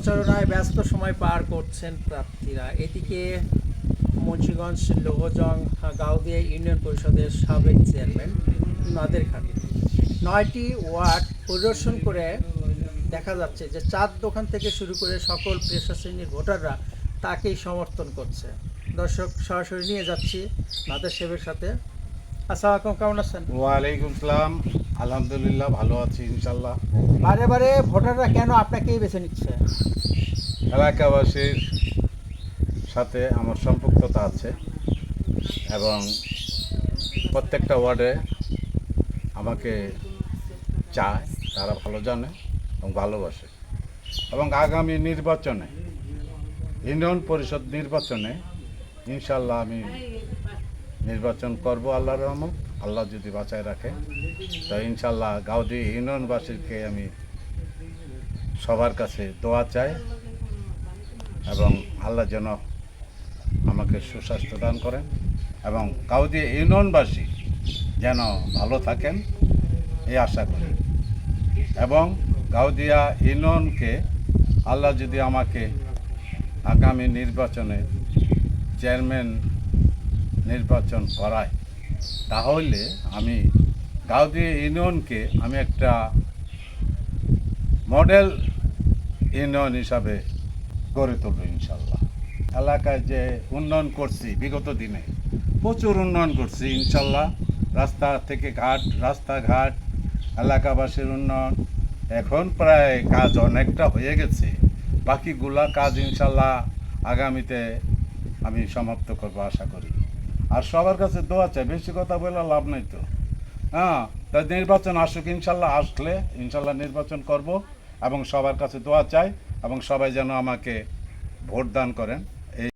প্রচারণায় ব্যস্ত সময় পার করছেন প্রার্থীরা। এদিকে মুন্সিগঞ্জ লৌহজং গাউদিয়া ইউনিয়ন পরিষদের সাবেক চেয়ারম্যান নাদের খান 9টি ওয়ার্ড পরিদর্শন করে দেখা যাচ্ছে যে চার দোকান থেকে শুরু করে সকল পেশা শ্রেণীর ভোটাররা তাকেই সমর্থন করছে। দর্শক, সরাসরি নিয়ে যাচ্ছি নাদের সাহেবের সাথে। আসসালামু আলাইকুম, কেমন আছেন? ওয়ালাইকুম সালাম। আলহামদুলিল্লাহ, ভালো আছি ইনশাল্লাহ। বারে বারে ভোটাররা কেন আপনাকেই বেছে নিচ্ছে? এলাকাবাসীর সাথে আমার সম্পৃক্ততা আছে এবং প্রত্যেকটা ওয়ার্ডে আমাকে চায়, তারা ভালো জানে এবং ভালোবাসে। এবং আগামী নির্বাচনে, ইউনিয়ন পরিষদ নির্বাচনে ইনশাল্লাহ আমি নির্বাচন করব আল্লাহর রহমত। আল্লাহ যদি বাঁচায় রাখে তো ইনশাল্লাহ গাউদি ইউনিয়নবাসীকে আমি সবার কাছে দোয়া চাই এবং আল্লাহ যেন আমাকে সুস্বাস্থ্য দান করেন এবং গাউদি ইউনিয়নবাসী যেন ভালো থাকেন এই আশা করি। এবং গাউদিয়া ইউনিয়নকে আল্লাহ যদি আমাকে আগামী নির্বাচনে চেয়ারম্যান নির্বাচন করায় তাহলে আমি গাউদিয়া ইউনিয়নকে আমি একটা মডেল ইউনিয়ন হিসাবে গড়ে তুলব ইনশাল্লাহ। এলাকায় যে উন্নয়ন করছি বিগত দিনে প্রচুর উন্নয়ন করছি ইনশাল্লাহ। রাস্তা থেকে ঘাট, রাস্তাঘাট, এলাকাবাসীর উন্নয়ন, এখন প্রায় কাজ অনেকটা হয়ে গেছে। বাকিগুলা কাজ ইনশাল্লাহ আগামীতে আমি সমাপ্ত করবো আশা করি। আর সবার কাছে দোয়া চাই, বেশি কথা বলে লাভ নাই তো। তাই নির্বাচন আসুক ইনশাল্লাহ, আসলে ইনশাল্লাহ নির্বাচন করব এবং সবার কাছে দোয়া চাই এবং সবাই যেন আমাকে ভোট দান করেন।